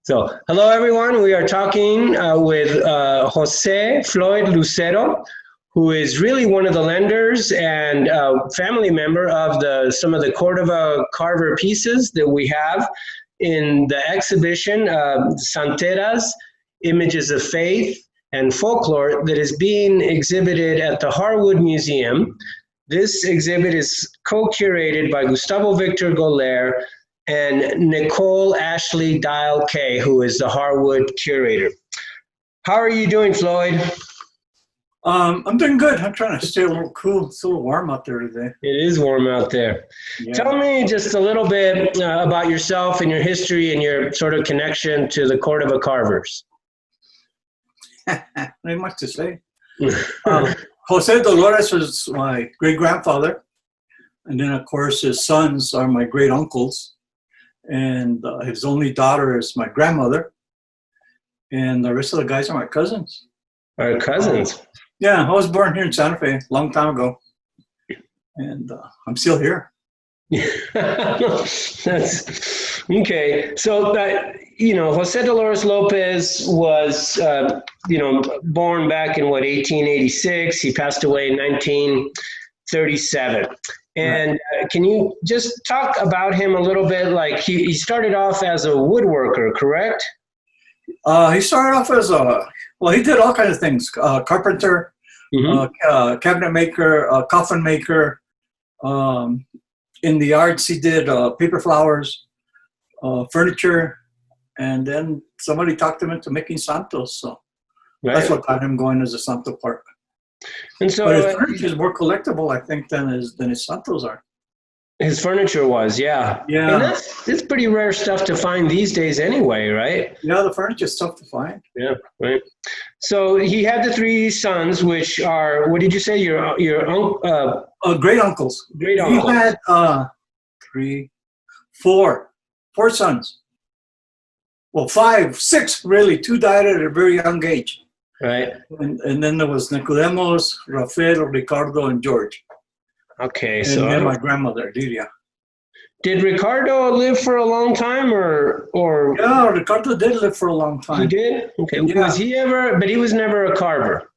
So, hello everyone. We are talking with Jose Floyd Lucero, who is really one of the lenders and family member of some of the Cordova Carver pieces that we have in the exhibition, Santeras, Images of Faith and Folklore, that is being exhibited at the Harwood Museum. This exhibit is co-curated by Gustavo Victor Goler and Nicole Ashley Dial-K, who is the Harwood curator. How are you doing, Floyd? I'm doing good. I'm trying to stay a little cool. It's a little warm out there today. It is warm out there. Yeah. Tell me just a little bit about yourself and your history and your sort of connection to the Cordova Carvers. Not much to say. Jose Dolores was my great-grandfather. And then, of course, his sons are my great-uncles. And his only daughter is my grandmother. And the rest of the guys are my cousins. Our cousins? Yeah, I was born here in Santa Fe a long time ago. And I'm still here. That's okay. So, Jose Dolores Lopez was, born back in 1886. He passed away in 1937. And can you just talk about him a little bit? Like he started off as a woodworker, correct? He started off as he did all kinds of things. Carpenter, cabinet maker, coffin maker. In the arts, he did paper flowers, furniture, and then somebody talked him into making santos. So that's what got him going as a santo part. And so, but his furniture is more collectible, I think, than his santos are. His furniture was, yeah. And it's pretty rare stuff to find these days, anyway, right? Yeah, the furniture is tough to find. Yeah, right. So he had the three sons, which are, what did you say? Your great uncles. Great uncles. He had four sons. Well, 5, 6 really. 2 died at a very young age. Right. And then there was Nicodemus, Rafael, Ricardo, and George. Okay, and so then my grandmother, Lydia. Did Ricardo live for a long time, or? Yeah, Ricardo did live for a long time. He did? Okay. Yeah. Was he ever? But he was never a carver.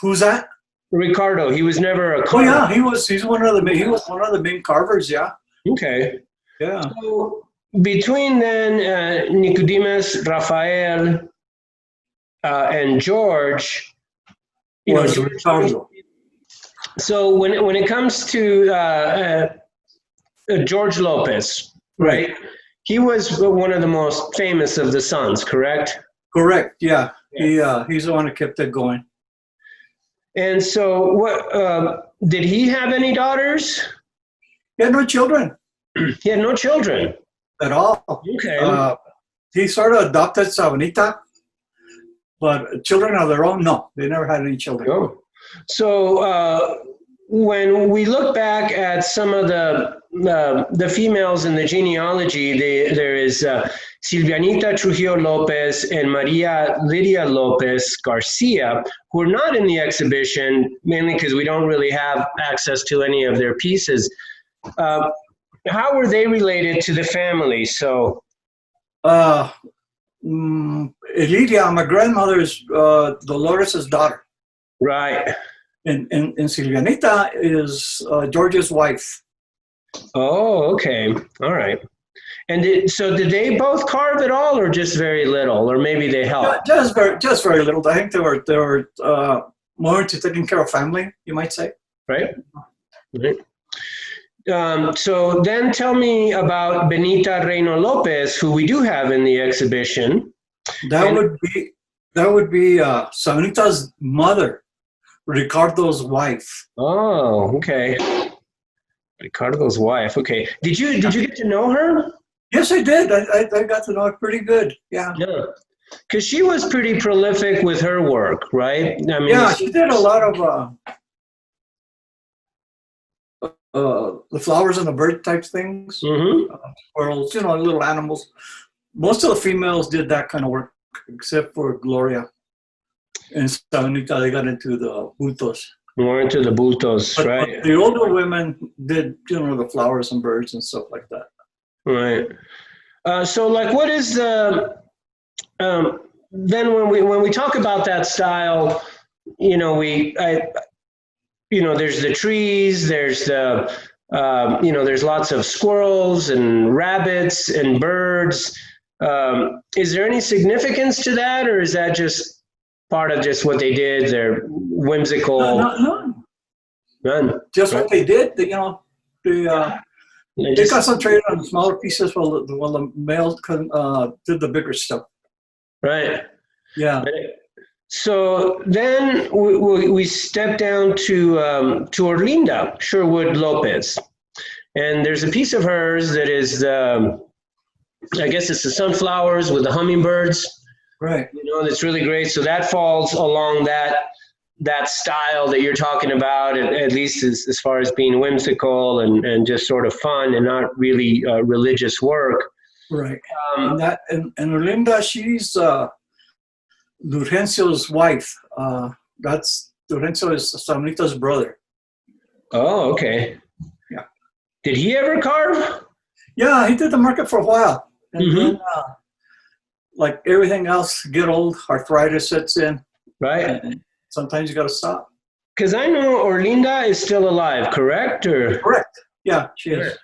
Who's that? Ricardo. He was never a carver. Oh yeah, he was one of the main carvers. Yeah. Okay. Yeah. So between then Nicodemus, Rafael, and George, Ricardo. So when it comes to George Lopez, right? He was one of the most famous of the sons, correct? Correct. Yeah. He's the one who kept it going. And so, what did he have any daughters? He had no children. He had no children at all. Okay. He sort of adopted Silvanita, but children of their own, no, they never had any children. Oh. So when we look back at some of the females in the genealogy, there is Silvanita Trujillo Lopez and Lydia Lopez Garcia, who are not in the exhibition, mainly because we don't really have access to any of their pieces. How were they related to the family? So, Lydia, my grandmother's Dolores' daughter. Right. And Silvanita is George's wife. Oh, okay. All right. And did they both carve at all, or just very little, or maybe they helped? Just very little. I think they were more into taking care of family, you might say. Right. Right. So then tell me about Benita Reino Lopez, who we do have in the exhibition. That would be Silvanita's mother, Ricardo's wife. Oh, okay. Ricardo's wife. Okay. Did you get to know her? Yes, I did. I got to know her pretty good. Yeah. Yeah. Because she was pretty prolific with her work, right? I mean, yeah, she did a lot of the flowers and the bird type things. Squirrels, little animals. Most of the females did that kind of work, except for Gloria. And Silvanita, they got into the bultos. More into the bultos, right? But the older women did, the flowers and birds and stuff like that. Right. So, like, what is the then when we talk about that style, there's the trees, there's there's lots of squirrels and rabbits and birds. Is there any significance to that, or is that just part of just what they did? They're whimsical. No. None. Just what they did. They concentrated on the smaller pieces while the males did the bigger stuff. Right. Yeah. So then we step down to Orlinda Sherwood Lopez, and there's a piece of hers that is I guess it's the sunflowers with the hummingbirds. Right. That's really great. So that falls along that style that you're talking about, at least as far as being whimsical and just sort of fun and not really religious work. Right. And Orlinda, she's Durgencio's wife. That's Durgencio is Silvanita's brother. Oh, okay. Yeah. Did he ever carve? Yeah, he did the market for a while. And then, like everything else, get old, arthritis sets in. Right. And sometimes you got to stop. Because I know Orlinda is still alive, correct? Correct. Yeah, she is.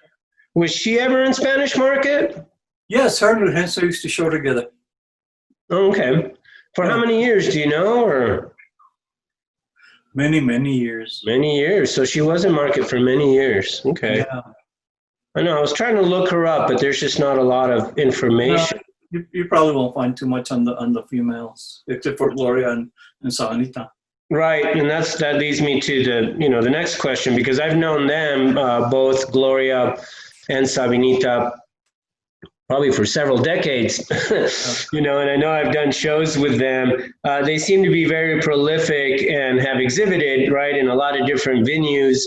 Was she ever in Spanish Market? Yes, her and Lugencio used to show together. Okay. For how many years, do you know? Or many years. Many years. So she was in Market for many years. Okay. Yeah. I know. I was trying to look her up, but there's just not a lot of information. No, you probably won't find too much on the females, except for Gloria and Silvanita. Right, and that leads me to the next question, because I've known them both, Gloria and Silvanita, probably for several decades. And I know I've done shows with them. They seem to be very prolific and have exhibited in a lot of different venues.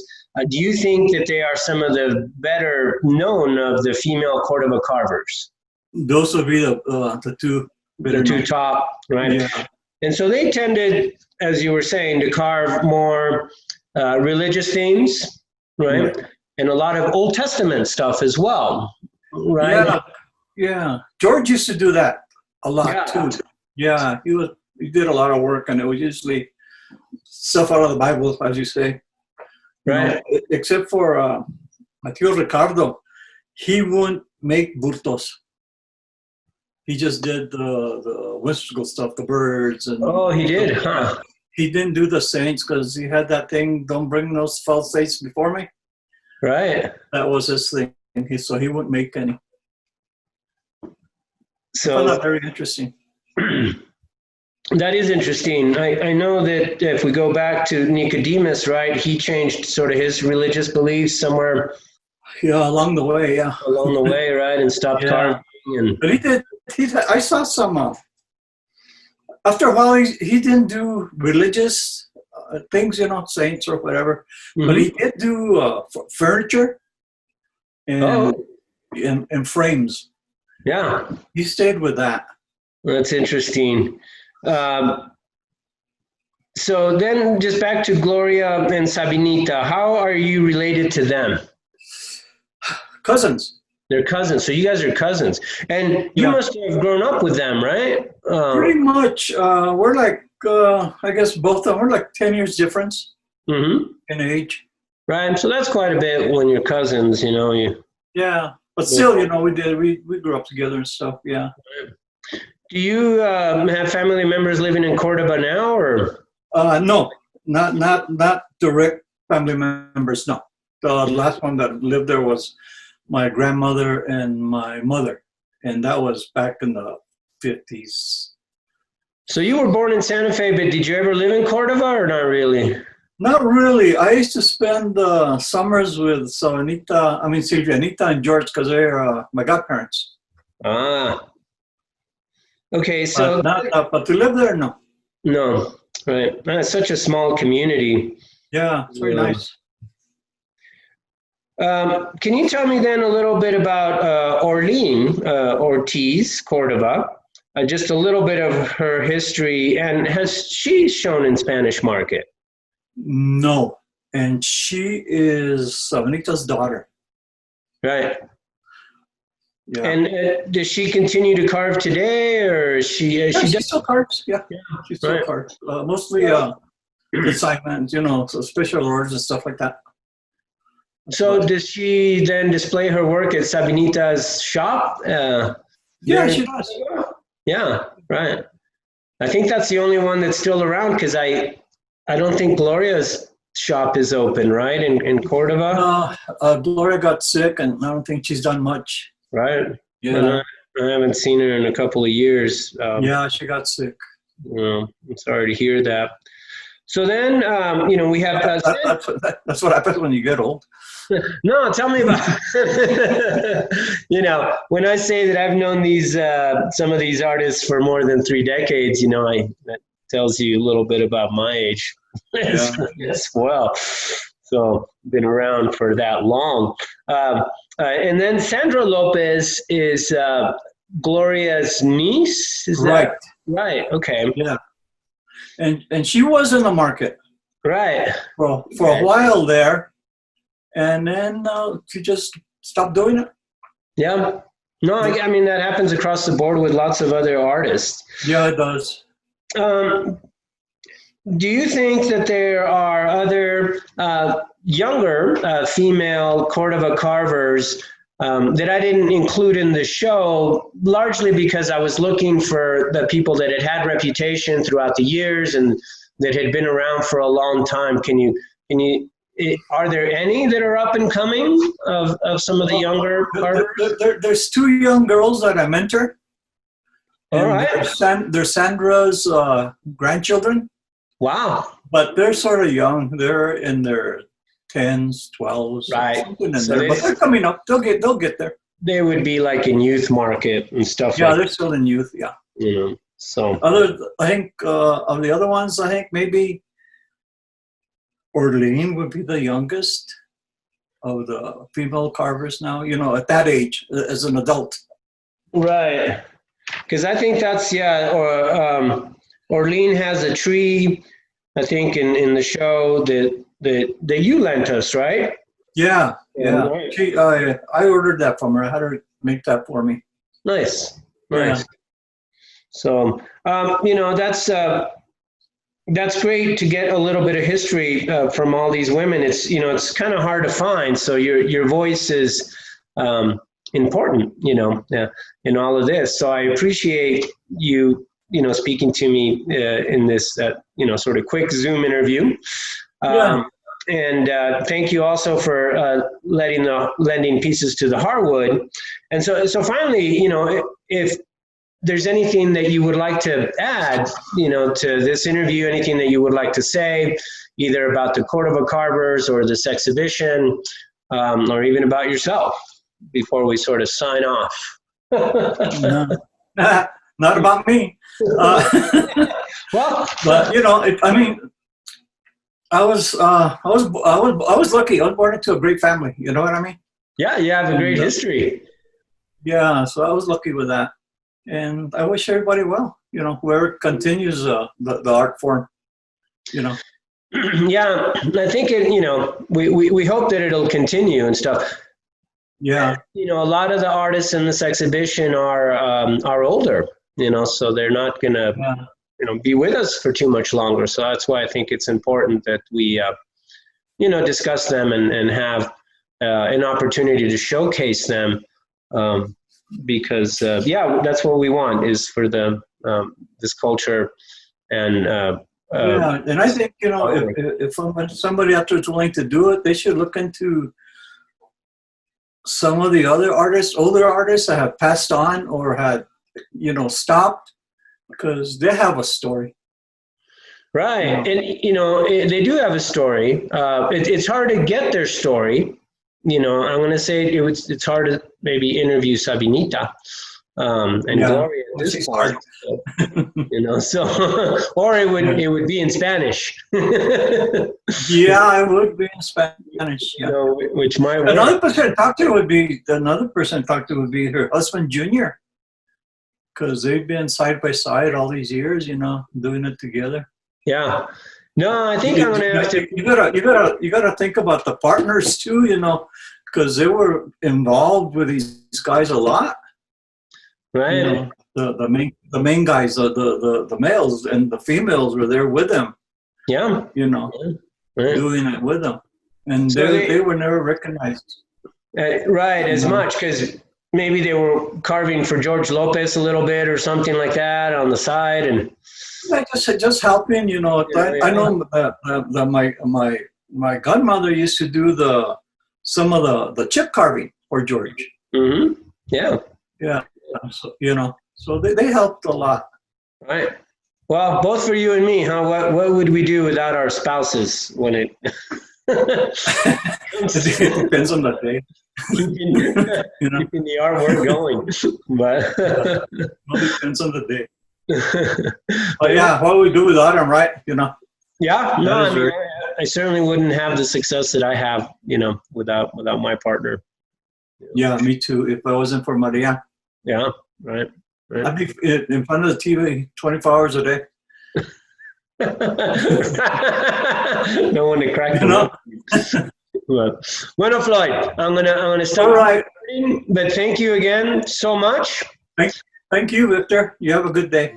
Do you think that they are some of the better known of the female Cordova carvers? Those would be the two better the two top, right? Yeah. And so they tended, as you were saying, to carve more religious themes, right? And a lot of Old Testament stuff as well, right? Yeah. George used to do that a lot too. Yeah, he did a lot of work, and it was usually stuff out of the Bible, as you say. Right. Except for Mateo Ricardo, he wouldn't make burtos. He just did the whimsical stuff, the birds. And he did, huh? He didn't do the saints because he had that thing, don't bring those false saints before me. Right. That was his thing. So he wouldn't make any. So I found that very interesting. That is interesting. I know that if we go back to Nicodemus, right, he changed sort of his religious beliefs somewhere. Yeah, along the way, Along the way, right, and stopped carving. But he did. I saw some. After a while, he didn't do religious things, saints or whatever. Mm-hmm. But he did do furniture and frames. Yeah, he stayed with that. That's interesting. So then, just back to Gloria and Silvanita. How are you related to them? Cousins. They're cousins. So you guys are cousins. And you must have grown up with them, right? Pretty much. We're like, I guess both of them, we're like 10 years difference in age. Right. So that's quite a bit when you're cousins, Yeah. But still, we grew up together and stuff. Yeah. Do you have family members living in Cordova now, or? No, not direct family members. No. The last one that lived there was my grandmother and my mother, and that was back in the 50s. So you were born in Santa Fe, but did you ever live in Cordova or not really? Not really. I used to spend summers with Silvanita and George, because they're my godparents. Ah. Okay, so... But to live there, no. No, right. It's such a small community. Yeah, it's very nice. Can you tell me then a little bit about Ortiz Cordova, just a little bit of her history, and has she shown in Spanish Market? No, and she is Silvanita's daughter. Right. Yeah. And does she continue to carve today, or she still carves. Yeah, she still carves. Mostly consignments, so special orders and stuff like that. So does she then display her work at Sabinita's shop? Yeah, she does. Yeah, right. I think that's the only one that's still around, because I don't think Gloria's shop is open, right, in Cordova? Gloria got sick, and I don't think she's done much. Right. Yeah. I haven't seen her in a couple of years. Yeah, she got sick. I'm sorry to hear that. So then, we have... that's what happens when you get old. No, tell me about when I say that I've known some of these artists for more than 3 decades, that tells you a little bit about my age as well. So been around for that long. And then Sandra Lopez is Gloria's niece. Is right? That right? Okay. Yeah. And she was in the market. Right. For a while there. And then she just stopped doing it. Yeah. No, I mean, that happens across the board with lots of other artists. Yeah, it does. Do you think that there are other younger female Cordova carvers that I didn't include in the show, largely because I was looking for the people that had reputation throughout the years and that had been around for a long time? Are there any that are up and coming of some of the younger carvers? There's 2 young girls that I mentor. All right. They're Sandra's grandchildren. Wow. But they're sort of young. They're in their 10s, 12s. Right. Something in there. But they're coming up. They'll get there. They would be like in youth market and stuff. Yeah, they're still in youth. Yeah. So. I think of the other ones, I think maybe Orlean would be the youngest of the female carvers now, at that age, as an adult. Right. Because I think that's, Orlean has a tree, I think, in the show that you lent us, right? Yeah. I ordered that from her. I had her make that for me. Nice. Yeah. So, that's great to get a little bit of history from all these women. It's it's kind of hard to find. So your voice is important, in all of this. So I appreciate you, speaking to me in this, sort of quick Zoom interview. And thank you also for lending pieces to the Harwood. And so finally, if there's anything that you would like to add, to this interview, anything that you would like to say, either about the Cordova Carvers or this exhibition, or even about yourself, before we sort of sign off. No. Not about me. Well, but I was lucky. I was born into a great family. You know what I mean? Yeah, you have a great history. Yeah, so I was lucky with that. And I wish everybody well, whoever continues the art form, Yeah, I think we hope that it'll continue and stuff. Yeah. A lot of the artists in this exhibition are older, so they're not gonna be with us for too much longer. So that's why I think it's important that we discuss them and have an opportunity to showcase them. Because that's what we want, is for the this culture and and I think if somebody out there is willing to do it, they should look into some of the other older artists that have passed on or had stopped, because they have a story. Right, and they do have a story. It's hard to get their story. I'm going to say it's hard to maybe interview Silvanita and Gloria at this point. So or it would be in Spanish. Yeah, it would be in Spanish. Yeah. Which might work. Another person to talk to would be her husband, Junior, because they've been side by side all these years, doing it together. Yeah. No, I think I'm going to have to. You gotta think about the partners too, because they were involved with these guys a lot. Right. You know, the main guys, the males, and the females were there with them. Yeah. You know, right. doing it with them, and So they were never recognized. Right, as much, because maybe they were carving for George Lopez a little bit or something like that on the side, and just helping. You know, I know that my godmother used to do some of the chip carving for George. Mm-hmm. Yeah. So, you know, so they helped a lot. Right. Well, both for you and me, huh? What would we do without our spouses when it? It depends on the day. Keeping the artwork going, but it depends on the day. But yeah, what we do without them, right? You know. Yeah. No, I mean, I certainly wouldn't have the success that I have, you know, without my partner. Yeah, me too. If it wasn't for Maria. Yeah. Right. I'd be in front of the TV 24 hours a day. No one to crack you know? Bueno, Floyd, I'm gonna stop. All right. But thank you again so much. Thank you, Victor. You have a good day.